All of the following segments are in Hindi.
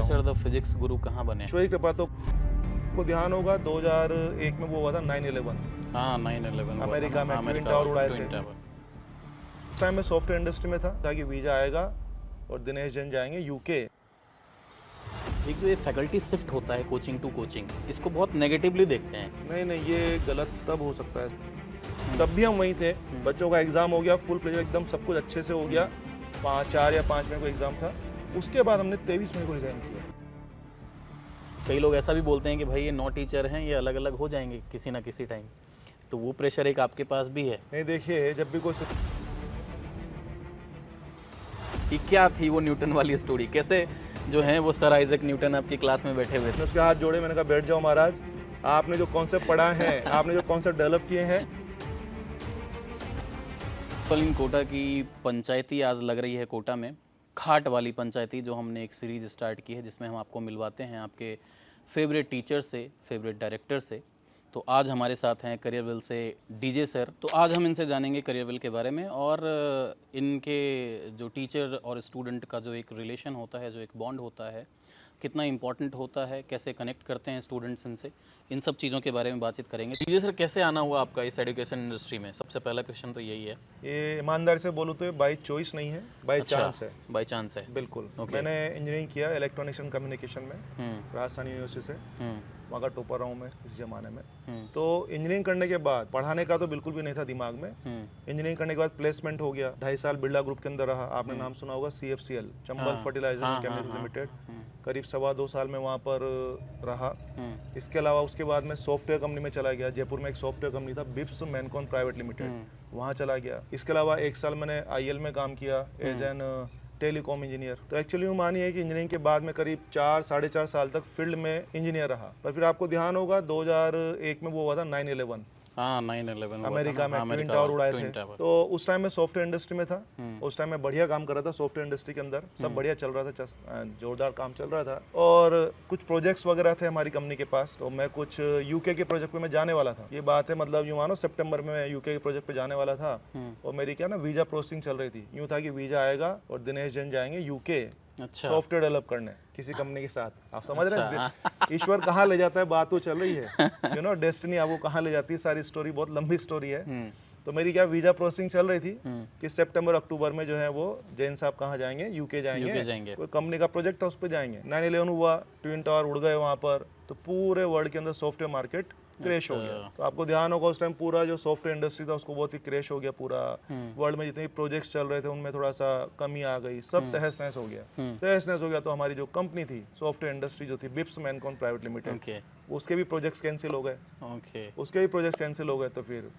हूँ। सर द फिजिक्स गुरु कहाँ बने? ईश्वर की कृपा तो को ध्यान होगा 2001 में वो हुआ था 9/11 हाँ 9/11 हुआ था अमेरिका ना, में ट्विन अमेरिका टावर उड़ाए थे। Twin tower. उस टाइम मैं सॉफ्टवेयर इंडस्ट्री में था ताकि वीजा आएगा और दिनेश जैन जाएंगे यूके। एक जो ये फैकल्टी शिफ्ट होता है कोचिंग टू कोचिंग, इसको बहुत नेगेटिवली देखते हैं। नहीं नहीं, ये गलत तब हो सकता है, तब भी हम वहीं थे। बच्चों का एग्जाम हो गया फुल फ्लेज, एकदम सब कुछ अच्छे से हो गया। 4 या 5 मई को एग्जाम था। उसके बाद हमने 23 मई को रिजाइन किया। कई लोग ऐसा भी बोलते हैं कि भाई ये 9 टीचर हैं, ये अलग अलग हो जाएंगे किसी ना किसी टाइम, तो वो प्रेशर एक आपके पास भी है। नहीं देखिए, जब भी कोई कि क्या थी वो न्यूटन वाली स्टोरी, कैसे जो है वो सर आइजैक न्यूटन आपकी क्लास में बैठे हुए थे? उसके हाथ जोड़े, मैंने कहा बैठ जाओ महाराज, आपने जो कॉन्सेप्ट पढ़ा है, आपने जो कॉन्सेप्ट डेवलप किए हैं। इन कोटा की पंचायती आज लग रही है कोटा में, खाट वाली पंचायती, जो हमने एक सीरीज़ स्टार्ट की है जिसमें हम आपको मिलवाते हैं आपके फेवरेट टीचर से, फेवरेट डायरेक्टर से। तो आज हमारे साथ हैं करियरविल से डीजे सर। तो आज हम इनसे जानेंगे करियरविल के बारे में और इनके जो टीचर और स्टूडेंट का जो एक रिलेशन होता है, जो एक बॉन्ड होता है, कितना इम्पोर्टेंट होता है, कैसे कनेक्ट करते हैं स्टूडेंट्स इनसे, इन सब चीज़ों के बारे में बातचीत करेंगे। डीजे सर, कैसे आना हुआ आपका इस एजुकेशन इंडस्ट्री में? सबसे पहला क्वेश्चन तो यही है। ये ईमानदारी से बोलूँ तो ये बाई चॉइस नहीं है, बाई चांस है। बाई चांस है? बिल्कुल। मैंने इंजीनियरिंग किया इलेक्ट्रॉनिक्स एंड कम्युनिकेशन में, राजस्थान यूनिवर्सिटी से। वहाँ का टॉपर रहा हूँ मैं इस ज़माने में। तो इंजीनियरिंग करने के बाद पढ़ाने का तो बिल्कुल भी नहीं था दिमाग में। इंजीनियरिंग करने के बाद प्लेसमेंट हो गया, 2.5 साल बिरला ग्रुप के अंदर रहा। आपने नाम सुना होगा, CFCL, Chambal fertilizer and chemical limited. करीब 2.25 साल में वहाँ पर रहा। इसके अलावा उसके बाद मैं सॉफ्टवेयर कंपनी में चला गया। जयपुर में एक सॉफ्टवेयर कंपनी था, बिप्स मैनकॉन प्राइवेट लिमिटेड, वहाँ चला गया। इसके अलावा 1 साल मैंने IL में काम किया एज एन टेलीकॉम इंजीनियर। तो एक्चुअली वो मानिए कि इंजीनियरिंग के बाद में करीब 4-4.5 साल तक फील्ड में इंजीनियर रहा। पर फिर आपको ध्यान होगा 2001 में वो हुआ था 9/11 हाँ 9/11 अमेरिका में ट्विन टावर उड़ाए थे। तो उस टाइम मैं सॉफ्टवेयर इंडस्ट्री में था। उस टाइम मैं बढ़िया काम कर रहा था सॉफ्टवेयर इंडस्ट्री के अंदर, सब बढ़िया चल रहा था, जोरदार काम चल रहा था। और कुछ प्रोजेक्ट्स वगैरह थे हमारी कंपनी के पास, तो मैं कुछ यूके के प्रोजेक्ट पे मैं जाने वाला था। ये बात है मतलब यूँ मानो सितंबर में मैं यूके के प्रोजेक्ट पे जाने वाला था। और मेरी क्या ना वीजा प्रोसेसिंग चल रही थी। यूँ था कि वीजा आएगा और दिनेश जैन जाएंगे यूके सॉफ्टवेयर डेवलप करने किसी कंपनी के साथ। आप समझ रहे हैं ईश्वर कहाँ ले जाता है, बात तो चल रही है, डेस्टिनी आपको कहाँ ले जाती है। सारी स्टोरी बहुत लंबी स्टोरी है। तो मेरी क्या वीजा प्रोसेसिंग चल रही थी कि सितंबर अक्टूबर में जो है वो जैन साहब कहाँ जाएंगे, यूके जाएंगे। कोई कंपनी का प्रोजेक्ट था, उस पर जाएंगे। 9/11 हुआ, ट्विन टावर उड़ गए वहाँ पर, तो पूरे वर्ल्ड के अंदर सॉफ्टवेयर मार्केट क्रैश हो गया। तो आपको ध्यान होगा उस टाइम पूरा जो सॉफ्टवेयर इंडस्ट्री था उसको बहुत ही क्रैश हो गया। पूरा वर्ल्ड में जितने प्रोजेक्ट्स चल रहे थे उनमें थोड़ा सा कमी आ गई, सब तहस नहस हो गया। तहस नहस हो गया तो हमारी जो कंपनी थी सॉफ्टवेयर इंडस्ट्री जो थी, बिप्स मैनकॉन प्राइवेट लिमिटेड, उसके भी प्रोजेक्ट्स कैंसिल हो गए। उसके भी प्रोजेक्ट्स कैंसिल हो गए। तो फिर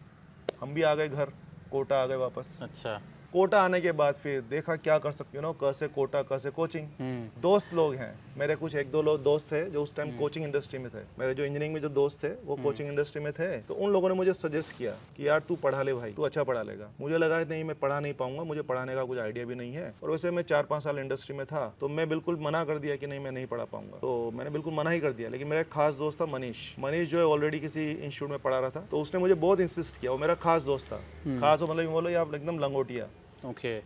हम भी आ गए घर, कोटा आ गए वापस। अच्छा। कोटा आने के बाद फिर देखा क्या कर सकते हो, कैसे कोटा कैसे कोचिंग। दोस्त लोग हैं मेरे, कुछ 1-2 लोग दोस्त थे जो उस टाइम कोचिंग इंडस्ट्री में थे। मेरे जो इंजीनियरिंग में जो दोस्त थे वो कोचिंग इंडस्ट्री में थे। तो उन लोगों ने मुझे सजेस्ट किया कि यार तू पढ़ा ले भाई, तू अच्छा पढ़ा लेगा। मुझे लगा नहीं मैं पढ़ा नहीं पाऊंगा, मुझे पढ़ाने का कुछ आइडिया भी नहीं है। और वैसे मैं 4-5 साल इंडस्ट्री में था, तो मैं बिल्कुल मना कर दिया कि नहीं मैं नहीं पढ़ा पाऊंगा। तो मैंने बिल्कुल मना ही कर दिया। लेकिन मेरा एक खास दोस्त था मनीष जो है ऑलरेडी किसी इंस्टीट्यूट में पढ़ा रहा था, तो उसने मुझे बहुत इंसिस्ट किया। वो मेरा खास दोस्त था, खास मतलब बोलो या एकदम लंगोटिया।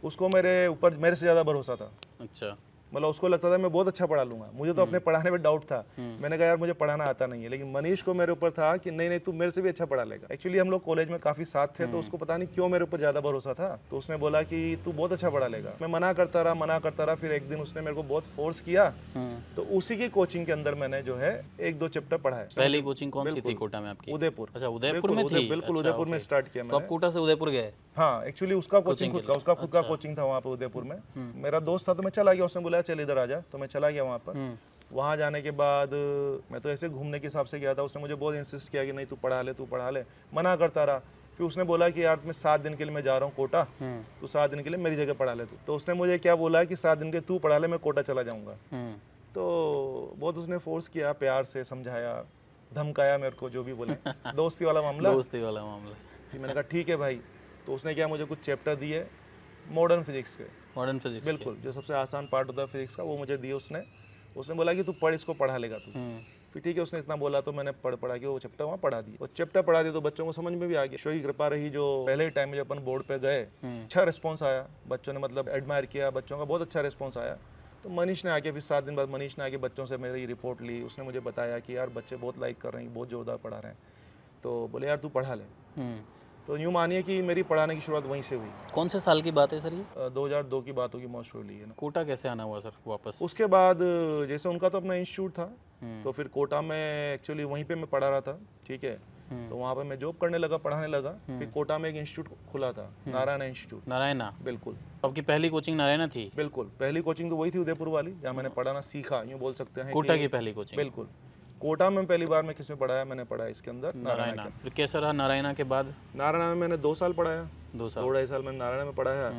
उसको मेरे ऊपर मेरे से ज़्यादा भरोसा था। अच्छा। मतलब उसको लगता था मैं बहुत अच्छा पढ़ा लूंगा। मुझे तो अपने पढ़ाने में डाउट था। मैंने कहा यार मुझे पढ़ाना आता नहीं है। लेकिन मनीष को मेरे ऊपर था कि नहीं तू मेरे से भी अच्छा पढ़ा लेगा। एक्चुअली हम लोग कॉलेज में काफी साथ थे, तो उसको पता नहीं क्यों मेरे ऊपर ज्यादा भरोसा था। तो उसने बोला कि तू बहुत अच्छा पढ़ा लेगा। मैं मना करता रहा। फिर एक दिन उसने मेरे को बहुत फोर्स किया। तो उसी की कोचिंग के अंदर मैंने जो है 1-2 चैप्टर पढ़ा है। पहली कोचिंग कौन सी थी कोटा में आपकी? उदयपुर। अच्छा, उदयपुर में थी? बिल्कुल उदयपुर में स्टार्ट किया मैंने। तो कोटा से उदयपुर गए? हाँ, एक्चुअली उसका कोचिंग उसका खुद का कोचिंग था वहाँ पे उदयपुर में। मेरा दोस्त था तो मैं चला गया। उसने बोला चल इधर आ जा, तो मैं चला गया वहाँ पर। वहाँ जाने के बाद मैं तो ऐसे घूमने के हिसाब से गया था। उसने मुझे बहुत इंसिस्ट किया कि नहीं तू पढ़ा ले। मना करता रहा। फिर उसने बोला कि यार मैं 7 दिन के लिए मैं जा रहा हूँ कोटा, तो 7 दिन के लिए मेरी जगह पढ़ा ले तू। तो उसने मुझे क्या बोला कि 7 दिन के तू पढ़ा ले, मैं कोटा चला जाऊँगा। तो बहुत उसने फोर्स किया, प्यार से समझाया, धमकाया मेरे को, जो भी बोले। दोस्ती वाला मामला। फिर मैंने कहा ठीक है भाई। तो उसने क्या मुझे कुछ चैप्टर दिए मॉडर्न फिजिक्स के। बिल्कुल, जो सबसे आसान पार्ट होता है फिजिक्स का, वो मुझे दिए उसने बोला कि तू पढ़, इसको पढ़ा लेगा तू। फिर ठीक है, उसने इतना बोला तो मैंने पढ़ा के वो चैप्टर वहाँ पढ़ा दिया। और चैप्टर पढ़ा दिया तो बच्चों को समझ में भी आ गया। ईश्वर की कृपा रही, जो पहले ही टाइम में जब अपन बोर्ड पे गए, अच्छा रिस्पॉन्स आया। बच्चों ने मतलब एडमायर किया, बच्चों का बहुत अच्छा रिस्पॉन्स आया। तो मनीष ने आके फिर 7 दिन बाद मनीष ने आके बच्चों से मेरी रिपोर्ट ली। उसने मुझे बताया कि यार बच्चे बहुत लाइक कर रहे हैं, बहुत जोरदार पढ़ा रहे हैं। तो बोले यार तू पढ़ा ले। तो यूँ मानिए कि मेरी पढ़ाने की शुरुआत वहीं से हुई। कौन से साल की बात है सर ये? 2002 की बात होगी मोस्ट प्रोबेबली, है ना। कोटा कैसे आना हुआ सर वापस? उसके बाद जैसे उनका तो अपना इंस्टीट्यूट था, तो फिर कोटा में एक्चुअली वहीं पे मैं पढ़ा रहा था, ठीक है। तो वहाँ पे मैं जॉब करने लगा, पढ़ाने लगा। फिर कोटा में एक इंस्टीट्यूट खुला था, नारायणा इंस्टीट्यूट। नारायणा? बिल्कुल। आपकी पहली कोचिंग नारायणा थी? बिल्कुल, पहली कोचिंग तो वही थी उदयपुर वाली, जहाँ मैंने पढ़ाना सीखा, यूँ बोल सकते हैं। कोटा की पहली कोचिंग? बिल्कुल। कोटा में पहली बार मैं किसमें पढ़ाया, मैंने पढ़ाया इसके अंदर नारायणा। फिर कैसा रहा नारायणा के बाद? नारायणा में मैंने 2 साल पढ़ाया, 2 साल, 2-2.5 साल मैंने नारायणा में पढ़ाया।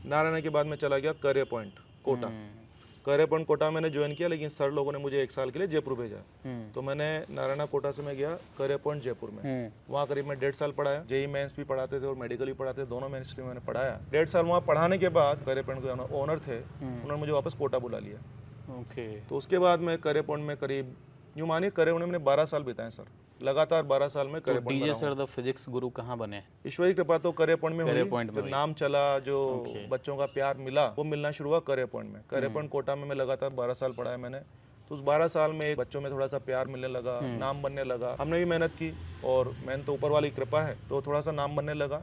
नारायणा के बाद मैं चला गया career point Kota. Career point Kota मैंने ज्वाइन किया, लेकिन सर लोगों ने मुझे 1 साल के लिए जयपुर भेजा। तो मैंने नारायणा कोटा से मैं गया करियर पॉइंट जयपुर में। वहाँ करीब मैं 1.5 साल पढ़ाया। जेई मेंस भी पढ़ाते थे और मेडिकल भी पढ़ाते थे, दोनों मेन स्ट्रीम मैंने पढ़ाया। 1.5 साल वहाँ पढ़ाने के बाद करियर पॉइंट के ओनर थे, उन्होंने मुझे वापस कोटा बुला लिया। ओके। तो उसके बाद मैं करियर पॉइंट में करीब यूँ मानिए करियर पॉइंट में मैंने 12 साल बिताए सर, लगातार 12 साल में career point. DJ sir the physics गुरु कहाँ बने? ईश्वरी कृपा तो करियर पॉइंट में करियर हुई। पॉइंट में जब नाम चला, जो बच्चों का प्यार मिला, वो मिलना शुरू हुआ करियर पॉइंट में। करियर पॉइंट कोटा में मैं लगातार 12 साल पढ़ाया मैंने। तो उस 12 साल में बच्चों में थोड़ा सा प्यार मिलने लगा, नाम बनने लगा। हमने भी मेहनत की और मैंने तो ऊपर वाली कृपा है, तो थोड़ा सा नाम बनने लगा,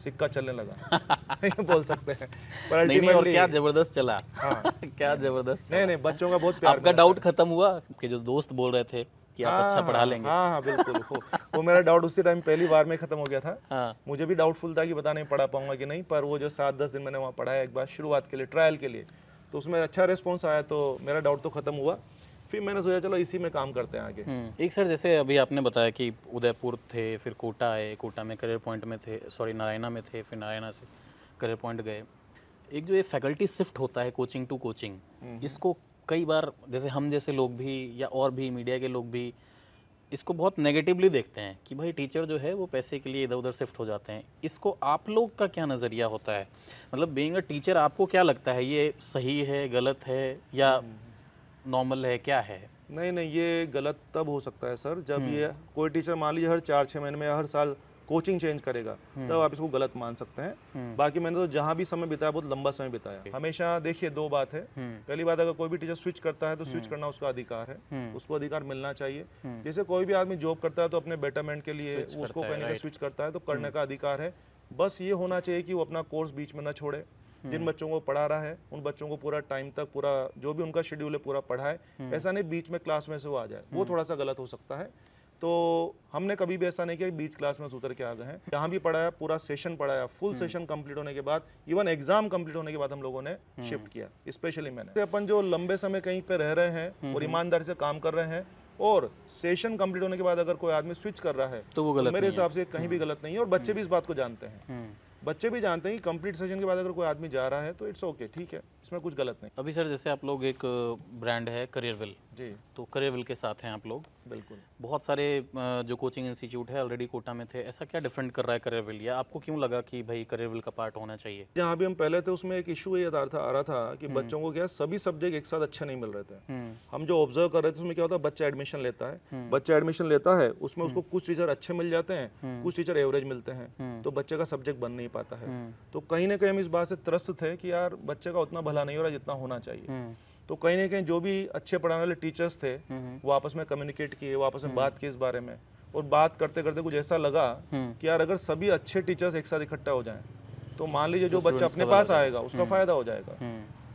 सिक्का चलने लगा ये बोल सकते हैं। पर नहीं, और क्या जबरदस्त चला। हाँ क्या जबरदस्त। नहीं, बच्चों का बहुत प्यार। आपका डाउट खत्म हुआ कि जो दोस्त बोल रहे थे कि आप अच्छा पढ़ा लेंगे? हाँ बिल्कुल। वो मेरा डाउट उसी टाइम पहली बार में खत्म हो गया था। हाँ। मुझे भी डाउटफुल था कि पता नहीं पढ़ा पाऊंगा कि नहीं, पर वो जो 7-10 दिन मैंने वहाँ पढ़ाया एक बार शुरुआत के लिए, ट्रायल के लिए, तो उसमें अच्छा रिस्पॉन्स आया, तो मेरा डाउट तो खत्म हुआ। फिर मैंने सोचा चलो इसी में काम करते हैं आगे। एक सर जैसे अभी आपने बताया कि उदयपुर थे, फिर कोटा आए, कोटा में करियर पॉइंट में थे, सॉरी नारायणा में थे, फिर नारायणा से करियर पॉइंट गए। एक जो ये फैकल्टी शिफ्ट होता है कोचिंग टू कोचिंग, इसको कई बार जैसे हम जैसे लोग भी या और भी मीडिया के लोग भी इसको बहुत नेगेटिवली देखते हैं कि भाई टीचर जो है वो पैसे के लिए इधर उधर शिफ्ट हो जाते हैं। इसको आप लोग का क्या नज़रिया होता है? मतलब बीइंग अ टीचर आपको क्या लगता है, ये सही है, गलत है, या नॉर्मल है, क्या है? नहीं, ये गलत तब हो सकता है सर जब ये कोई टीचर मान लीजिए हर 4-6 महीने में हर साल कोचिंग चेंज करेगा, तब आप इसको गलत मान सकते हैं। बाकी मैंने तो जहाँ भी समय बिताया बहुत लंबा समय बिताया। हमेशा देखिए 2 बात है। पहली बात, अगर कोई भी टीचर स्विच करता है तो स्विच करना उसका अधिकार है, उसको अधिकार मिलना चाहिए। जैसे कोई भी आदमी जॉब करता है तो अपने बेटरमेंट के लिए उसको कहीं ना स्विच करता है, तो करने का अधिकार है। बस ये होना चाहिए कि वो अपना कोर्स बीच में ना छोड़े। जिन बच्चों को पढ़ा रहा है उन बच्चों को पूरा टाइम तक, पूरा जो भी उनका शेड्यूल है पूरा पढ़ाए। ऐसा नहीं बीच में क्लास में से वो आ जाए, वो थोड़ा सा गलत हो सकता है। तो हमने कभी भी ऐसा नहीं किया बीच क्लास में उतर के आ गए हैं। जहाँ भी पढ़ाया पूरा सेशन पढ़ाया, फुल सेशन कंप्लीट होने के बाद, इवन एग्जाम कंप्लीट होने के बाद हम लोगों ने शिफ्ट किया। स्पेशली मैंने अपन जो लंबे समय कहीं पे रह रहे हैं और ईमानदारी से काम कर रहे हैं, और सेशन कंप्लीट होने के बाद अगर कोई आदमी स्विच कर रहा है तो वो गलत, मेरे हिसाब से कहीं भी गलत नहीं है। और बच्चे भी इस बात को जानते हैं, बच्चे भी जानते हैं कि कंप्लीट सेशन के बाद अगर कोई आदमी जा रहा है तो इट्स ओके, ठीक है, इसमें कुछ गलत नहीं। अभी सर जैसे आप लोग एक ब्रांड है करियरविल जी, तो करियरविल के साथ हैं आप लोग। बिल्कुल। बहुत सारे जो कोचिंग इंस्टीट्यूट है ऑलरेडी कोटा में थे, ऐसा क्या डिफरेंट कर रहा है करियरविल, या आपको क्यों लगा कि भाई करियरविल का पार्ट होना चाहिए? जहाँ भी हम पहले थे उसमें एक इशू ये आ रहा था कि बच्चों को क्या सभी सब्जेक्ट एक साथ अच्छे नहीं मिल रहे थे। हम जो ऑब्जर्व कर रहे थे उसमें क्या होता है, बच्चा एडमिशन लेता है, उसमें उसको कुछ टीचर अच्छे मिल जाते हैं, कुछ टीचर एवरेज मिलते हैं, तो बच्चे का सब्जेक्ट बन नहीं पाता है। तो कहीं ना कहीं हम इस बात से त्रस्त थे कि यार बच्चे का उतना भला नहीं हो रहा जितना होना चाहिए। तो कहीं ना कहीं जो भी अच्छे पढ़ाने वाले टीचर्स थे वो आपस में कम्युनिकेट किए, वो आपस में बात की इस बारे में, और बात करते करते कुछ ऐसा लगा कि यार अगर सभी अच्छे टीचर्स एक साथ इकट्ठा हो जाएं तो मान लीजिए जो बच्चा अपने पास आएगा उसका फायदा हो जाएगा।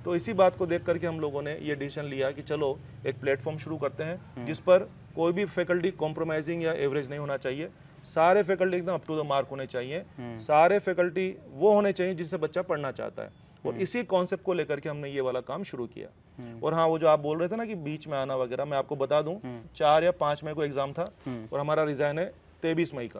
तो इसी बात को देख करके हम लोगों ने ये डिसीजन लिया कि चलो एक प्लेटफॉर्म शुरू करते हैं जिस पर कोई भी फैकल्टी कॉम्प्रोमाइजिंग या एवरेज नहीं होना चाहिए, सारे फैकल्टी एकदम अप टू द मार्क होने चाहिए, सारे फैकल्टी वो होने चाहिए जिससे बच्चा पढ़ना चाहता है। और इसी कॉन्सेप्ट को लेकर के हमने ये वाला काम शुरू किया। और हाँ, वो जो आप बोल रहे थे ना कि बीच में आना वगैरह, मैं आपको बता दूं 4 या 5 मई को एग्जाम था और हमारा रिजाइन है 23 मई का।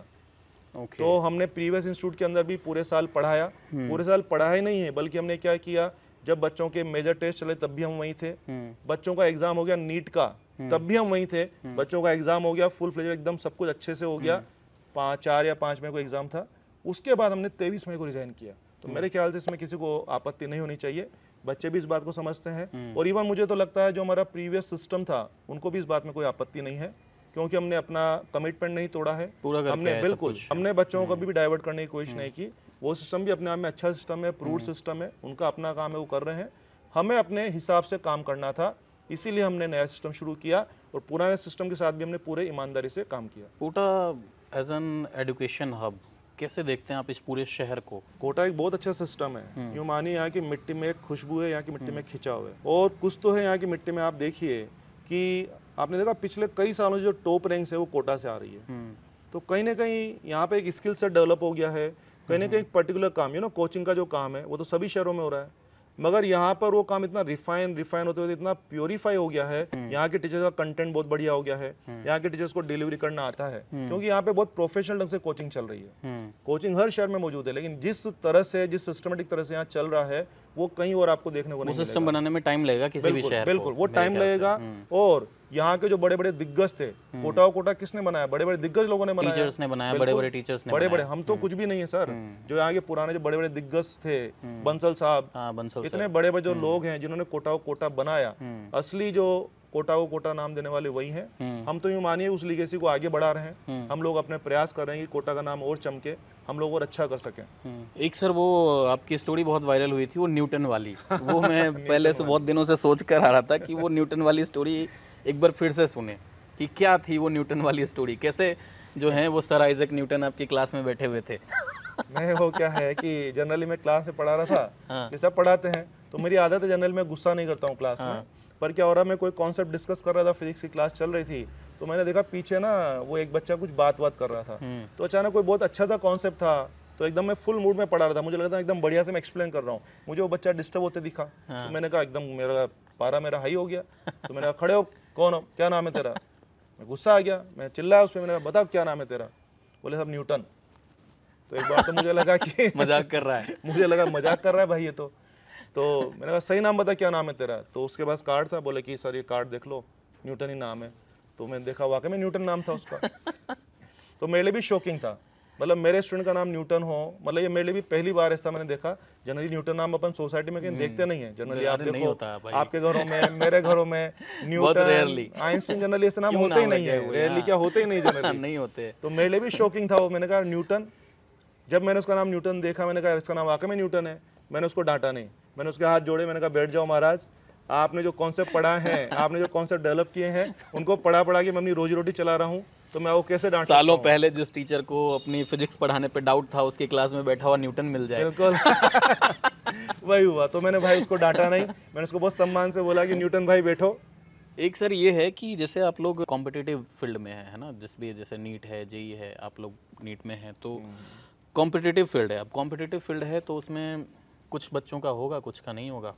तो हमने प्रीवियस इंस्टीट्यूट के अंदर भी पूरे साल पढ़ाया, पूरे साल पढ़ा ही नहीं है, बल्कि हमने क्या किया, जब बच्चों के मेजर टेस्ट चले तब भी हम वहीं थे, बच्चों का एग्जाम हो गया नीट का तब भी हम वहीं थे, बच्चों का एग्जाम हो गया फुल फ्लेज एकदम सब कुछ अच्छे से हो गया, 4 या 5 मई को एग्जाम था। उसके बाद हमने 23 मई को रिजाइन किया। तो मेरे ख्याल से इसमें किसी को आपत्ति नहीं होनी चाहिए, बच्चे भी इस बात को समझते हैं, और इवन मुझे तो लगता है जो हमारा प्रीवियस सिस्टम था उनको भी इस बात में कोई आपत्ति नहीं है, क्योंकि हमने अपना कमिटमेंट नहीं तोड़ा है, हमने बिल्कुल हमने बच्चों को भी डाइवर्ट करने की कोशिश नहीं की। वो सिस्टम भी अपने आप में अच्छा सिस्टम है, प्रूव्ड सिस्टम है, उनका अपना काम है, वो कर रहे हैं। हमें अपने हिसाब से काम करना था, इसीलिए हमने नया सिस्टम शुरू किया और पुराने सिस्टम के साथ भी हमने पूरे ईमानदारी से काम किया। Kota as an education hub कैसे देखते हैं आप इस पूरे शहर को? कोटा एक बहुत अच्छा सिस्टम है। यूँ मानिए यहाँ की मिट्टी में एक खुशबू है, यहाँ की मिट्टी में खिंचाव है, और कुछ तो है यहाँ की मिट्टी में। आप देखिए कि आपने देखा पिछले कई सालों से जो टॉप रैंक्स है वो कोटा से आ रही है। तो कहीं ना कहीं यहाँ पे एक स्किल सेट डेवलप हो गया है, कहीं ना कहीं एक पर्टिकुलर काम, कोचिंग का जो काम है वो तो सभी शहरों में हो रहा है, मगर यहाँ पर वो काम इतना रिफाइन होते होते इतना प्योरीफाई हो गया है। यहाँ के टीचर्स का कंटेंट बहुत बढ़िया हो गया है, यहाँ के टीचर्स को डिलीवरी करना आता है, क्योंकि यहाँ पे बहुत प्रोफेशनल ढंग से कोचिंग चल रही है। कोचिंग हर शहर में मौजूद है, लेकिन जिस तरह से, जिस सिस्टमेटिक तरह से यहाँ चल रहा है वो कहीं और आपको देखने को नहीं मिलेगा। सिस्टम बनाने में टाइम लगेगा किसी भी शहर को। बिल्कुल वो टाइम लगेगा। और यहाँ के जो बड़े बड़े दिग्गज थे, कोटा किसने बनाया? बड़े बड़े दिग्गज लोगों ने बनाया, टीचर्स ने बनाया, बड़े बड़े टीचर्स ने बड़े हम तो कुछ भी नहीं है सर। जो यहाँ के पुराने जो बड़े बड़े दिग्गज थे, बंसल साहब, इतने बड़े बड़े जो लोग हैं जिन्होंने कोटा को कोटा बनाया, असली जो कोटा को कोटा नाम देने वाले वही हैं। हम तो यूँ मानिए उस लीगेसी को आगे बढ़ा रहे हैं। हम लोग अपने प्रयास कर रहे हैं कि कोटा का नाम और चमके, हम लोग और अच्छा कर सकें। एक सर वो आपकी स्टोरी बहुत वायरल हुई थी, वो न्यूटन वाली, वो मैं पहले से बहुत दिनों से सोच कर आ रहा था कि वो न्यूटन वाली स्टोरी एक बार फिर से सुने कि क्या थी वो न्यूटन वाली स्टोरी, कैसे जो है वो सर आइजैक न्यूटन आपकी क्लास में बैठे हुए थे। मैं वो क्या है कि जनरली मैं क्लास में पढ़ा रहा था, ये सब पढ़ाते हैं, तो मेरी आदत है जनरली मैं गुस्सा नहीं करता हूँ क्लास में। पर क्या हो रहा, मैं कोई कॉन्सेप्ट डिस्कस कर रहा था, फिजिक्स की क्लास चल रही थी, तो मैंने देखा पीछे ना वो एक बच्चा कुछ बात कर रहा था, तो अचानक कोई बहुत अच्छा सा कॉन्सेप्ट था, तो एकदम मैं फुल मूड में पढ़ा रहा था, मुझे लगा था एकदम बढ़िया से मैं एक्सप्लेन कर रहा हूँ, मुझे वो बच्चा डिस्टर्ब होते दिखा। तो मैंने कहा एकदम मेरा पारा हाई हो गया, तो मैंने कहा खड़े हो, कौन हो, क्या नाम है तेरा? मैं गुस्सा आ गया, मैं चिल्लाया उस पर, मैंने कहा बता क्या नाम है तेरा? बोले सब न्यूटन। तो एक बार तो मुझे लगा कि मजाक कर रहा है, मुझे लगा मजाक कर रहा है भाई ये तो मैंने कहा सही नाम बता क्या नाम है तेरा? तो उसके पास कार्ड था, बोले कि सर ये कार्ड देख लो, न्यूटन ही नाम है। तो मैंने देखा वाकई में न्यूटन नाम था उसका। तो मेरे लिए भी शॉकिंग था, मतलब मेरे स्टूडेंट का नाम न्यूटन हो, मतलब ये मेरे लिए भी पहली बार ऐसा मैंने देखा। जनरली न्यूटन नाम अपन सोसाइटी में कहीं देखते नहीं है, जनरली आप देखो आपके घरों में, मेरे घरों में न्यूटन, आइंस्टीन, जनरली ऐसे नाम होते ही नहीं है, रेयरली क्या होते ही नहीं, जनरली नहीं होते। तो मेरे लिए भी शॉकिंग था वो, मैंने कहा न्यूटन। जब मैंने उसका नाम न्यूटन देखा, मैंने कहा इसका नाम वाकई में न्यूटन है। मैंने उसको डांटा नहीं, मैंने उसके हाथ जोड़े, मैंने कहा बैठ जाओ महाराज, आपने जो कॉन्सेप्ट पढ़ा है, आपने जो कॉन्सेप्ट डेवलप किए हैं, उनको पढ़ा के मैं अपनी रोजी रोटी चला रहा हूँ, तो मैं वो कैसे डांट सकता हूं? सालों पहले जिस टीचर को अपनी फिजिक्स पढ़ाने पे डाउट था, उसकी क्लास में बैठा हुआ न्यूटन मिल जाए। बिल्कुल वही हुआ। तो मैंने भाई उसको डांटा नहीं, मैंने उसको बहुत सम्मान से बोला कि न्यूटन भाई बैठो। एक सर ये है कि जैसे आप लोग कॉम्पिटिटिव फील्ड में है ना, जिस भी जैसे नीट है, जेई है, आप लोग नीट में हैं, तो कॉम्पिटिटिव फील्ड है। अब कॉम्पिटिटिव फील्ड है तो उसमें कुछ बच्चों का होगा, कुछ का नहीं होगा,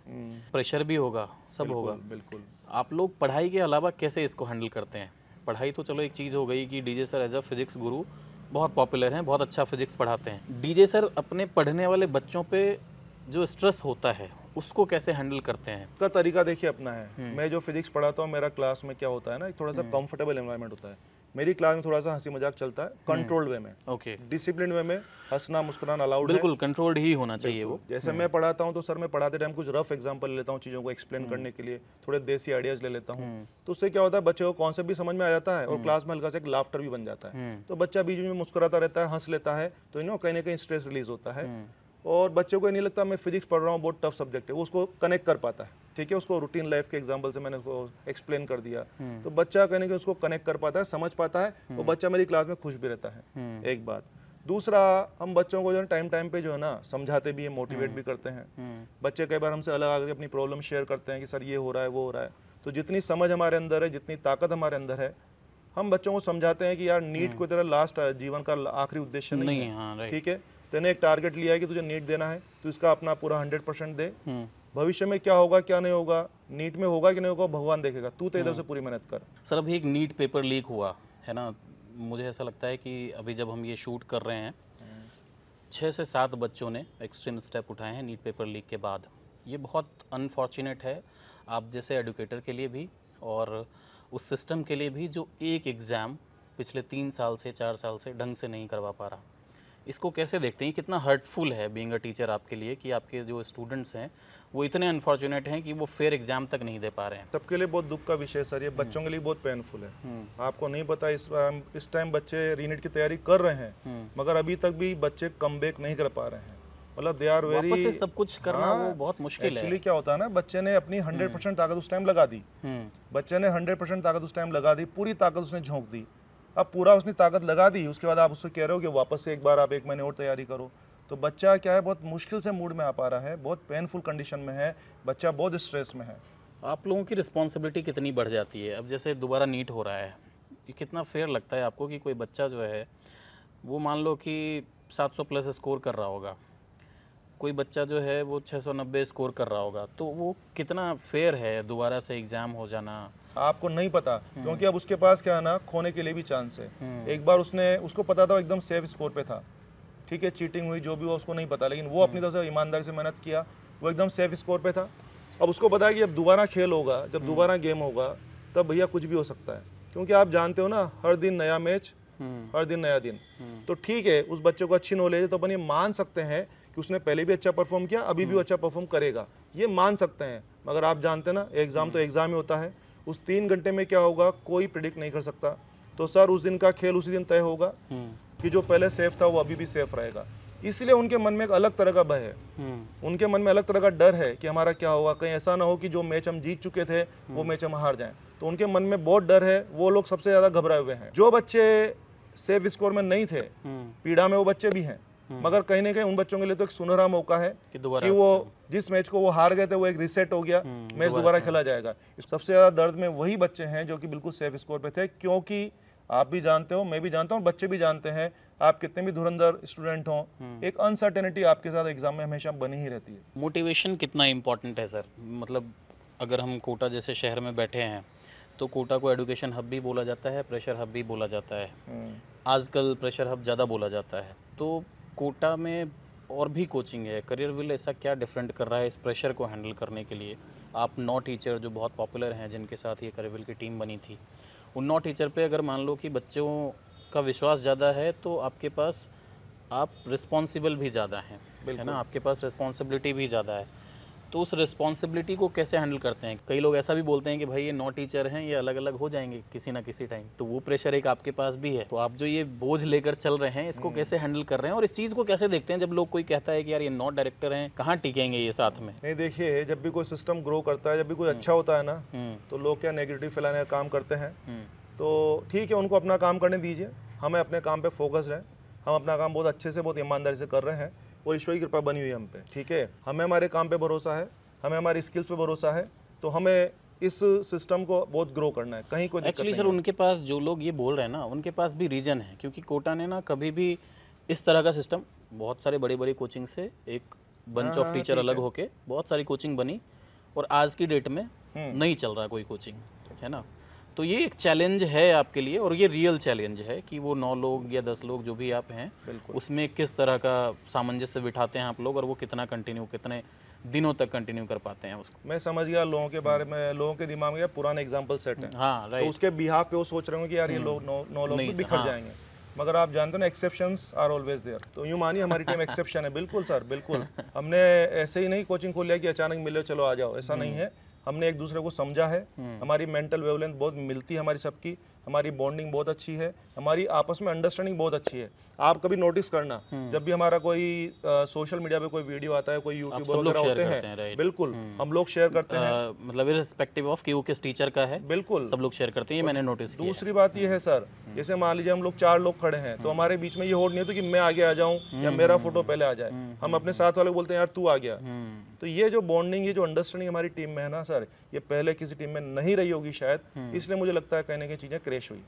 प्रेशर भी होगा, सब होगा। बिल्कुल। आप लोग पढ़ाई के अलावा कैसे इसको हैंडल करते हैं? पढ़ाई तो चलो एक चीज़ हो गई कि DJ sir as a physics guru बहुत पॉपुलर हैं, बहुत अच्छा फिजिक्स पढ़ाते हैं। डीजे सर अपने पढ़ने वाले बच्चों पे जो स्ट्रेस होता है उसको कैसे हैंडल करते हैं? उसका तरीका देखिए अपना है। मैं जो फिजिक्स पढ़ाता हूँ, मेरा क्लास में क्या होता है ना, थोड़ा सा कंफर्टेबल एनवायरनमेंट होता है। मेरी क्लास में थोड़ा सा हंसी मजाक चलता है, कंट्रोल्ड वे में, ओके, डिसिप्लिन वे में, हंसना मुस्कुराना अलाउड है। बिल्कुल कंट्रोल्ड ही होना चाहिए वो। जैसे मैं पढ़ाता हूँ तो सर मैं पढ़ाते टाइम कुछ रफ एग्जांपल ले लेता हूँ चीज़ों को एक्सप्लेन करने के लिए, थोड़े देसी आइडियाज ले लेता हूँ, तो उससे क्या होता है बच्चे को कॉन्सेप्ट भी समझ में आ जाता है और क्लास में हल्का सा एक लाफ्टर भी बन जाता है। तो बच्चा बीच में मुस्कुराता रहता है, हंस लेता है, तो कहीं ना कहीं स्ट्रेस रिलीज होता है। और बच्चों को नहीं लगता मैं फिजिक्स पढ़ रहा हूँ बहुत टफ सब्जेक्ट है, वो उसको कनेक्ट कर पाता है। ठीक है, उसको रूटीन लाइफ के एग्जांपल से मैंने उसको एक्सप्लेन कर दिया, तो बच्चा कहने के उसको कनेक्ट कर पाता है, समझ पाता है, वो बच्चा मेरी क्लास में खुश भी रहता है। एक बात। दूसरा, हम बच्चों को जो है टाइम पे जो है ना समझाते भी हैं, मोटिवेट भी करते हैं। बच्चे कई बार हमसे अलग आकर अपनी प्रॉब्लम शेयर करते हैं कि सर ये हो रहा है, वो हो रहा है। तो जितनी समझ हमारे अंदर है, जितनी ताकत हमारे अंदर है, हम बच्चों को समझाते हैं कि यार नीट को तेरा लास्ट जीवन का आखिरी उद्देश्य नहीं है। ठीक है, तेने एक टारगेट लिया है कि तुझे नीट देना है, तो इसका अपना पूरा 100% दे। भविष्य में क्या होगा क्या नहीं होगा, नीट में होगा कि नहीं होगा, भगवान देखेगा, तू तो इधर से पूरी मेहनत कर। सर अभी एक नीट पेपर लीक हुआ है ना, मुझे ऐसा लगता है कि अभी जब हम ये शूट कर रहे हैं 6 से 7 बच्चों ने एक्सट्रीम स्टेप उठाए हैं नीट पेपर लीक के बाद। ये बहुत अनफॉर्चुनेट है आप जैसे एडुकेटर के लिए भी और उस सिस्टम के लिए भी जो एक एग्ज़ाम पिछले 3 साल से 4 साल से ढंग से नहीं करवा पा रहा। इसको कैसे देखते हैं, कितना हर्टफुल है बीइंग अ टीचर आपके लिए कि आपके जो स्टूडेंट्स हैं वो इतने अनफॉर्चुनेट हैं कि वो फेयर एग्जाम तक नहीं दे पा रहे हैं? सबके लिए बहुत दुख का विषय सर, ये बच्चों के लिए बहुत पेनफुल है। आपको नहीं पता इस टाइम बच्चे रीनीट की तैयारी कर रहे हैं, मगर अभी तक भी बच्चे कमबैक नहीं कर पा रहे हैं। मतलब दे आर वेरी, वापस से सब कुछ करना वो बहुत मुश्किल है। एक्चुअली क्या होता है ना, बच्चे ने अपनी 100% ताकत उस टाइम लगा दी, बच्चे ने 100% ताकत उस टाइम लगा दी, पूरी ताकत उसने झोंक दी। अब पूरा उसने ताकत लगा दी, उसके बाद आप उससे कह रहे हो कि वापस से एक बार आप 1 महीने और तैयारी करो, तो बच्चा क्या है, बहुत मुश्किल से मूड में आ पा रहा है, बहुत पेनफुल कंडीशन में है, बच्चा बहुत स्ट्रेस में है। आप लोगों की रिस्पॉन्सिबिलिटी कितनी बढ़ जाती है? अब जैसे दोबारा नीट हो रहा है, ये कितना फेयर लगता है आपको कि कोई बच्चा जो है वो मान लो कि 700 प्लस स्कोर कर रहा होगा, कोई बच्चा जो है वो 690 स्कोर कर रहा होगा, तो वो कितना फेयर है दोबारा से एग्ज़ाम हो जाना? आपको नहीं पता, क्योंकि अब उसके पास क्या है ना, खोने के लिए भी चांस है। एक बार उसको पता था, एकदम सेफ स्कोर पे था, ठीक है, चीटिंग हुई जो भी हुआ उसको नहीं पता, लेकिन वो अपनी तरफ से ईमानदारी से मेहनत किया, वो एकदम सेफ स्कोर पे था। अब उसको पता है कि जब दोबारा खेल होगा, जब दोबारा गेम होगा, तब भैया कुछ भी हो सकता है, क्योंकि आप जानते हो ना, हर दिन नया मैच, हर दिन नया दिन। तो ठीक है, उस बच्चे को अच्छी नॉलेज है, तो अपन ये मान सकते हैं कि उसने पहले भी अच्छा परफॉर्म किया, अभी भी वो अच्छा परफॉर्म करेगा, ये मान सकते हैं। मगर आप जानते हैं ना, एग्जाम तो एग्जाम ही होता है, उस 3 घंटे में क्या होगा कोई प्रिडिक्ट नहीं कर सकता। तो सर उस दिन का खेल उसी दिन तय होगा कि जो पहले सेफ था वो अभी भी सेफ रहेगा। इसलिए उनके मन में एक अलग तरह का भय है, उनके मन में अलग तरह का डर है कि हमारा क्या होगा, कहीं ऐसा ना हो कि जो मैच हम जीत चुके थे वो मैच हम हार जाएं। तो उनके मन में बहुत डर है, वो लोग सबसे ज़्यादा घबराए हुए हैं। जो बच्चे सेफ स्कोर में नहीं थे, पीड़ा में वो बच्चे भी हैं, मगर कहीं ना कहीं उन बच्चों के लिए तो एक सुनहरा मौका है कि वो जिस मैच को वो हार गए थे वो एक रीसेट हो गया, मैच दोबारा खेला जाएगा। सबसे ज़्यादा दर्द में वही बच्चे हैं जो कि बिल्कुल सेफ स्कोर पे थे, क्योंकि आप भी जानते हो, मैं भी जानता हूँ, बच्चे भी जानते हैं, आप कितने भी धुरंधर स्टूडेंट हों, एक अनसर्टेनिटी आपके साथ एग्जाम में हमेशा बनी ही रहती है। मोटिवेशन कितना इम्पोर्टेंट है सर? मतलब अगर हम कोटा जैसे शहर में बैठे हैं तो कोटा को एजुकेशन हब भी बोला जाता है, प्रेशर हब भी बोला जाता है, आजकल प्रेशर हब ज़्यादा बोला जाता है। तो कोटा में और भी कोचिंग है, करियर विल ऐसा क्या डिफरेंट कर रहा है इस प्रेशर को हैंडल करने के लिए? आप 9 टीचर जो बहुत पॉपुलर हैं, जिनके साथ ये करियर विल की टीम बनी थी, उन 9 टीचर पे अगर मान लो कि बच्चों का विश्वास ज़्यादा है, तो आपके पास आप रिस्पॉन्सिबल भी ज़्यादा हैं, है ना, आपके पास रिस्पॉन्सिबिलिटी भी ज़्यादा है। तो उस रिस्पॉन्सिबिलिटी को कैसे हैंडल करते हैं? कई लोग ऐसा भी बोलते हैं कि भाई ये 9 टीचर हैं, ये अलग अलग हो जाएंगे किसी ना किसी टाइम, तो वो प्रेशर एक आपके पास भी है। तो आप जो ये बोझ लेकर चल रहे हैं, इसको कैसे हैंडल कर रहे हैं, और इस चीज़ को कैसे देखते हैं जब लोग कोई कहता है कि यार ये 9 डायरेक्टर हैं, कहाँ टिकेंगे ये साथ में? नहीं, देखिए, जब भी कोई सिस्टम ग्रो करता है, जब भी कोई अच्छा होता है ना, तो लोग क्या नेगेटिव फैलाने का काम करते हैं। तो ठीक है, उनको अपना काम करने दीजिए, हमें अपने काम पे फोकस रहे, हम अपना काम बहुत अच्छे से, बहुत ईमानदारी से कर रहे हैं, और ईश्वर की कृपा बनी हुई है हम पे, ठीक है। हमें हमारे काम पे भरोसा है, हमें हमारी स्किल्स पे भरोसा है, तो हमें इस सिस्टम को बहुत ग्रो करना है, कहीं कोई दिक्कत एक्चुअली नहीं सर, उनके पास जो लोग ये बोल रहे हैं ना, उनके पास भी रीज़न है, क्योंकि कोटा ने ना कभी भी इस तरह का सिस्टम, बहुत सारे बड़ी बड़ी कोचिंग से एक बंच ऑफ टीचर अलग होके बहुत सारी कोचिंग बनी, और आज की डेट में नहीं चल रहा कोई कोचिंग, है ना। तो ये एक चैलेंज है आपके लिए, और ये रियल चैलेंज है कि वो 9 लोग या 10 लोग जो भी आप हैं, उसमें किस तरह का सामंजस्य बिठाते हैं आप लोग, और वो कितना कंटिन्यू, कितने दिनों तक कंटिन्यू कर पाते हैं उसको। मैं समझ गया लोगों के बारे में, लोगों के दिमाग में पुराने एग्जाम्पल सेट है, हाँ, तो उसके बिहाफ पे वो सोच रहे होंगे कि यार ये लोग 9 लोग भी बिखर जाएंगे, मगर आप जानते हो ना, एक्सेप्शंस आर ऑलवेज देयर। तो यूँ मानिए हमारी टीम एक्सेप्शन है। बिल्कुल सर, बिल्कुल। हमने ऐसे ही नहीं कोचिंग खोल लिया कि अचानक मिले चलो आ जाओ, ऐसा नहीं है। हमने एक दूसरे को समझा है, हमारी मेंटल वेवलेंथ बहुत मिलती है हमारी सबकी, हमारी बॉन्डिंग बहुत अच्छी है, हमारी आपस में अंडरस्टैंडिंग बहुत अच्छी है। आप कभी नोटिस करना, जब भी हमारा कोई सोशल मीडिया पे कोई वीडियो आता है, कोई यूट्यूबर वगैरह होते हैं, बिल्कुल हम लोग शेयर करते हैं, मतलब इररिस्पेक्टिव ऑफ कि वो किस टीचर का है, बिल्कुल सब लोग शेयर करते हैं, ये मैंने नोटिस किया। दूसरी बात ये है सर, जैसे मान लीजिए हम लोग 4 लोग खड़े हैं, तो हमारे बीच में ये होड़ नहीं होती कि मैं आगे आ जाऊं या मेरा फोटो पहले आ जाए, हम अपने साथ वाले को बोलते हैं यार तू आ गया। तो ये जो बॉन्डिंग, ये जो अंडरस्टैंडिंग हमारी टीम में है ना सर, ये पहले किसी टीम में नहीं रही होगी शायद, इसलिए मुझे लगता है कहीं ना कहीं चीज़ें क्रैश हुई।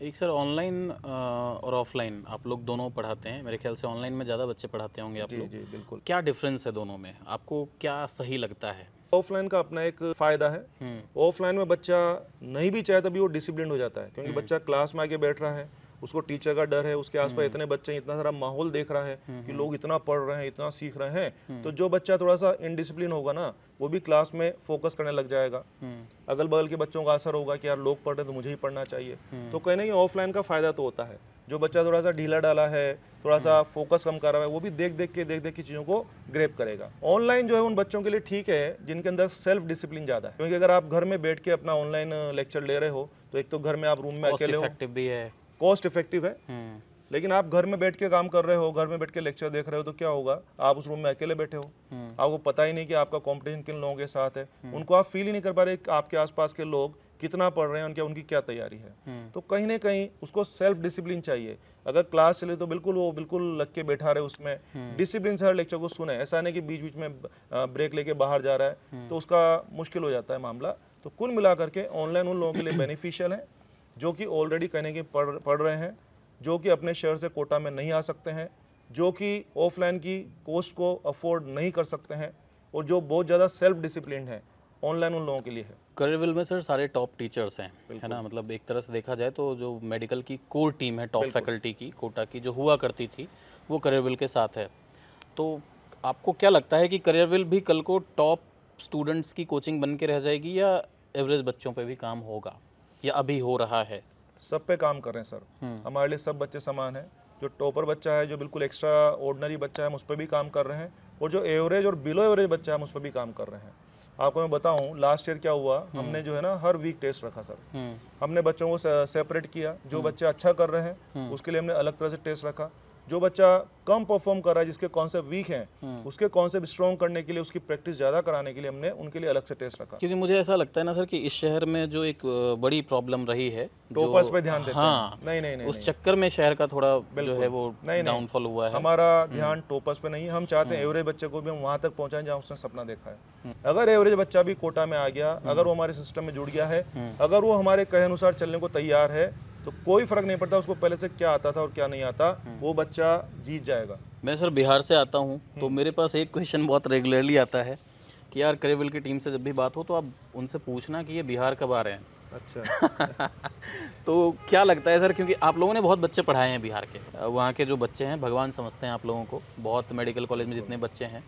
एक सर, ऑनलाइन और ऑफलाइन आप लोग दोनों पढ़ाते हैं, मेरे ख्याल से ऑनलाइन में ज़्यादा बच्चे पढ़ाते होंगे आप लोग। जी बिल्कुल। क्या डिफरेंस है दोनों में, आपको क्या सही लगता है? ऑफलाइन का अपना एक फायदा है, ऑफलाइन में बच्चा नहीं भी चाहे तभी वो डिसिप्लिन हो जाता है, क्योंकि बच्चा क्लास में आके बैठ रहा है, उसको टीचर का डर है, उसके आसपास इतने बच्चे हैं, इतना सारा माहौल देख रहा है कि लोग इतना पढ़ रहे हैं, इतना सीख रहे हैं, तो जो बच्चा थोड़ा सा इनडिसिप्लिन होगा ना, वो भी क्लास में फोकस करने लग जाएगा, अगल बगल के बच्चों का असर होगा कि यार लोग पढ़ रहे हैं तो मुझे ही पढ़ना चाहिए। तो कहीं ना कहीं ऑफलाइन का फायदा तो होता है, जो बच्चा थोड़ा सा ढीला डाला है, थोड़ा सा फोकस कम कर रहा है, वो भी देख देख के चीज़ों को ग्रेप करेगा। ऑनलाइन जो है उन बच्चों के लिए ठीक है जिनके अंदर सेल्फ डिसिप्लिन ज़्यादा है, क्योंकि अगर आप घर में बैठ के अपना ऑनलाइन लेक्चर ले रहे हो, तो एक तो घर में आप रूम में अकेले हो, भी है, कॉस्ट इफेक्टिव है, लेकिन आप घर में बैठ के काम कर रहे हो, घर में बैठ के लेक्चर देख रहे हो, तो क्या होगा, आप उस रूम में अकेले बैठे हो, आपको पता ही नहीं कि आपका कंपटीशन किन लोगों के साथ है, उनको आप फील ही नहीं कर पा रहे कि आपके आसपास के लोग कितना पढ़ रहे हैं, उनकी क्या तैयारी है। तो कहीं ना कहीं उसको सेल्फ डिसिप्लिन चाहिए। अगर क्लास चले तो बिल्कुल वो बिल्कुल लग के बैठा रहे, उसमें डिसिप्लिन से हर लेक्चर को सुने, ऐसा नहीं कि बीच बीच में ब्रेक लेके बाहर जा रहा है, तो उसका मुश्किल हो जाता है मामला। तो कुल मिलाकर के ऑनलाइन उन लोगों के लिए बेनिफिशियल है जो कि ऑलरेडी कहने की पढ़ रहे हैं, जो कि अपने शहर से कोटा में नहीं आ सकते हैं, जो कि ऑफलाइन की कॉस्ट को अफोर्ड नहीं कर सकते हैं, और जो बहुत ज़्यादा सेल्फ डिसिप्लिन है, ऑनलाइन उन लोगों के लिए है। करियरविल में सर सारे टॉप टीचर्स हैं, है ना, मतलब एक तरह से देखा जाए तो जो मेडिकल की कोर टीम है टॉप फैकल्टी की कोटा की जो हुआ करती थी वो करियरविल के साथ है। तो आपको क्या लगता है कि करियरविल भी कल को टॉप स्टूडेंट्स की कोचिंग बन के रह जाएगी, या एवरेज बच्चों पे भी काम होगा, या अभी हो रहा है? सब पे काम कर रहे हैं सर, हमारे लिए सब बच्चे समान हैं। जो टॉपर बच्चा है, जो बिल्कुल एक्स्ट्रा ऑर्डिनरी बच्चा है, हम उस पर भी काम कर रहे हैं, और जो एवरेज और बिलो एवरेज बच्चा है हम उस पर भी काम कर रहे हैं। आपको मैं बताऊं, लास्ट ईयर क्या हुआ, हमने जो है ना हर वीक टेस्ट रखा सर। हमने बच्चों को सेपरेट किया, जो बच्चे अच्छा कर रहे हैं उसके लिए हमने अलग तरह से टेस्ट रखा, जो बच्चा कम परफॉर्म कर रहा है, जिसके कॉन्सेप्ट वीक हैं, उसके कॉन्सेप्ट स्ट्रॉन्ग करने के लिए, उसकी प्रैक्टिस ज़्यादा कराने के लिए हमने उनके लिए अलग से टेस्ट रखा। क्योंकि मुझे ऐसा लगता है ना सर कि इस शहर में जो एक बड़ी प्रॉब्लम रही है, टॉपर्स पे ध्यान देते हाँ, हैं। नहीं, उस चक्कर में शहर का थोड़ा जो है वो डाउनफॉल हुआ है। हमारा ध्यान टॉपर्स पे नहीं, हम चाहते हैं एवरेज बच्चे को भी हम वहाँ तक पहुँचाएं जहाँ उसने सपना देखा है। अगर एवरेज बच्चा भी कोटा में आ गया, अगर वो हमारे सिस्टम में जुड़ गया है, अगर वो हमारे कहे अनुसार चलने को तैयार है, तो कोई फर्क नहीं पड़ता उसको पहले से क्या आता था और क्या नहीं आता, वो बच्चा जीत जाएगा। मैं सर बिहार से आता हूँ, तो मेरे पास एक क्वेश्चन बहुत रेगुलरली आता है कि यार करियरविल की टीम से जब भी बात हो तो आप उनसे पूछना कि ये बिहार कब आ रहे हैं। अच्छा तो क्या लगता है सर, क्योंकि आप लोगों ने बहुत बच्चे पढ़ाए हैं बिहार के, वहाँ के जो बच्चे हैं भगवान समझते हैं आप लोगों को, बहुत मेडिकल कॉलेज में जितने बच्चे हैं,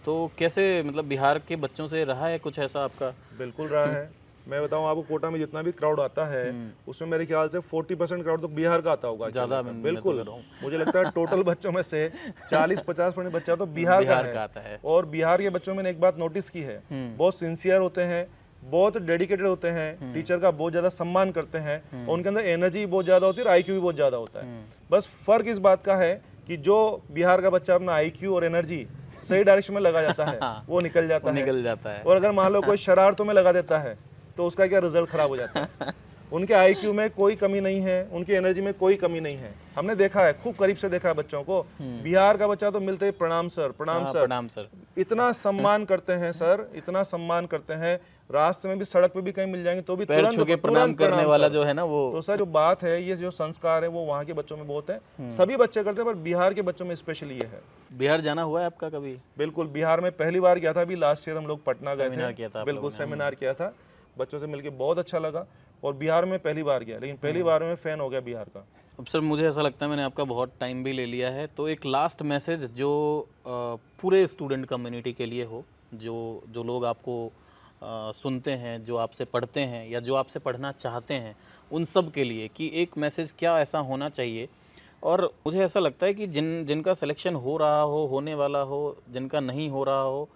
तो कैसे मतलब बिहार के बच्चों से रहा है कुछ ऐसा आपका? बिल्कुल रहा है। मैं बताऊं आपको, कोटा में जितना भी क्राउड आता है उसमें मेरे ख्याल से 40% क्राउड तो बिहार का आता होगा। ज़्यादा बिल्कुल, मुझे लगता है टोटल बच्चों में से 40-50% बच्चा तो बिहार का आता है। और बिहार के बच्चों में एक बात नोटिस की है, बहुत सिंसियर होते हैं, बहुत डेडिकेटेड होते हैं, टीचर का बहुत ज़्यादा सम्मान करते हैं, और उनके अंदर एनर्जी बहुत ज़्यादा होती है और IQ भी बहुत ज़्यादा होता है। बस फ़र्क इस बात का है कि जो बिहार का बच्चा अपना IQ और एनर्जी सही डायरेक्शन में लगा जाता है वो निकल जाता है। और अगर मान लो कोई शरारतों में लगा देता है तो उसका क्या रिजल्ट खराब हो जाता है। उनके IQ में कोई कमी नहीं है, उनकी एनर्जी में कोई कमी नहीं है, हमने देखा है, खूब करीब से देखा है बच्चों को। बिहार का बच्चा तो मिलते ही प्रणाम सर, प्रणाम सर, इतना सम्मान करते हैं सर, इतना सम्मान करते हैं, रास्ते में भी सड़क पे भी कहीं मिल जाएंगे तो भी तुरंत प्रणाम करने वाला जो है ना वो। तो सर जो बात है, ये जो संस्कार है वो वहाँ के बच्चों में बहुत है, सभी बच्चे करते हैं, पर बिहार के बच्चों में स्पेशली ये है। बिहार जाना हुआ है आपका कभी? बिल्कुल, बिहार में पहली बार गया था, अभी लास्ट ईयर हम लोग पटना गए थे, बिल्कुल सेमिनार किया था, बच्चों से मिलकर बहुत अच्छा लगा, और बिहार में पहली बार गया, लेकिन पहली बार में फैन हो गया बिहार का। अब सर मुझे ऐसा लगता है मैंने आपका बहुत टाइम भी ले लिया है, तो एक लास्ट मैसेज जो पूरे स्टूडेंट कम्युनिटी के लिए हो, जो लोग आपको सुनते हैं, जो आपसे पढ़ते हैं या जो आपसे पढ़ना चाहते हैं, उन सब के लिए कि एक मैसेज क्या ऐसा होना चाहिए। और मुझे ऐसा लगता है कि जिनका सिलेक्शन हो रहा हो, होने वाला हो, जिनका नहीं हो रहा हो,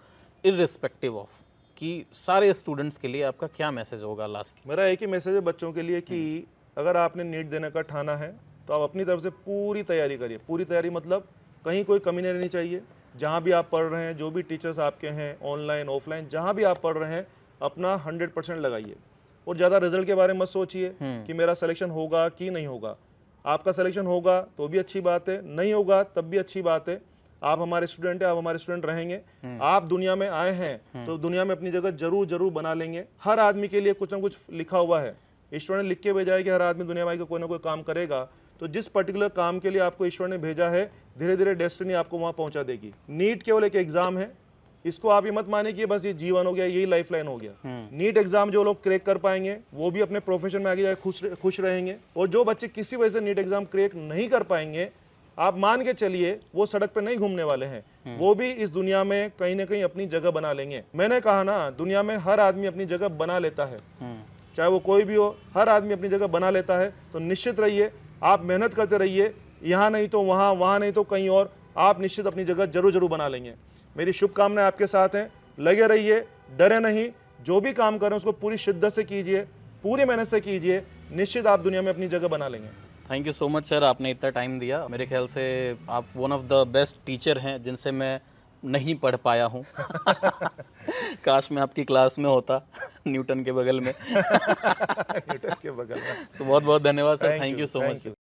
इर्रिस्पेक्टिव ऑफ, कि सारे स्टूडेंट्स के लिए आपका क्या मैसेज होगा लास्ट? मेरा एक ही मैसेज है बच्चों के लिए कि अगर आपने नीट देने का ठाना है तो आप अपनी तरफ से पूरी तैयारी करिए। पूरी तैयारी मतलब कहीं कोई कमी नहीं रहनी चाहिए। जहाँ भी आप पढ़ रहे हैं, जो भी टीचर्स आपके हैं, ऑनलाइन ऑफलाइन, जहाँ भी आप पढ़ रहे हैं, अपना 100% लगाइए। और ज़्यादा रिजल्ट के बारे में मत सोचिए कि मेरा सिलेक्शन होगा कि नहीं होगा। आपका सिलेक्शन होगा तो भी अच्छी बात है, नहीं होगा तब भी अच्छी बात है। आप हमारे स्टूडेंट हैं, आप हमारे स्टूडेंट रहेंगे। आप दुनिया में आए हैं तो दुनिया में अपनी जगह जरूर बना लेंगे। हर आदमी के लिए कुछ ना कुछ लिखा हुआ है, ईश्वर ने लिख के भेजा है कि हर आदमी दुनिया में कोई ना कोई काम करेगा। तो जिस पर्टिकुलर काम के लिए आपको ईश्वर ने भेजा है, धीरे धीरे डेस्टिनी आपको वहां पहुंचा देगी। नीट केवल एक एग्जाम है, इसको आप ये मत माने कि बस ये जीवन हो गया, यही लाइफ लाइन हो गया। नीट एग्जाम जो लोग क्रैक कर पाएंगे वो भी अपने प्रोफेशन में आगे जाके खुश रहेंगे, और जो बच्चे किसी वजह से नीट एग्जाम क्रैक नहीं कर पाएंगे, आप मान के चलिए वो सड़क पे नहीं घूमने वाले हैं, वो भी इस दुनिया में कहीं ना कहीं अपनी जगह बना लेंगे। मैंने कहा ना, दुनिया में हर आदमी अपनी जगह बना लेता है, चाहे वो कोई भी हो, हर आदमी अपनी जगह बना लेता है। तो निश्चित रहिए, आप मेहनत करते रहिए, यहाँ नहीं तो वहाँ, वहाँ नहीं तो कहीं और, आप निश्चित अपनी जगह जरूर बना लेंगे। मेरी शुभकामनाएं आपके साथ हैं, लगे रहिए, डरे नहीं, जो भी काम करें उसको पूरी शिद्दत से कीजिए, पूरी मेहनत से कीजिए, निश्चित आप दुनिया में अपनी जगह बना लेंगे। Thank you so much sir, आपने इतना टाइम दिया। मेरे ख्याल से आप one of the best teacher हैं जिनसे मैं नहीं पढ़ पाया हूँ। काश मैं आपकी क्लास में होता, न्यूटन के बगल में। न्यूटन के बगल में। तो बहुत बहुत धन्यवाद sir, Thank thank you, you so thank much. you.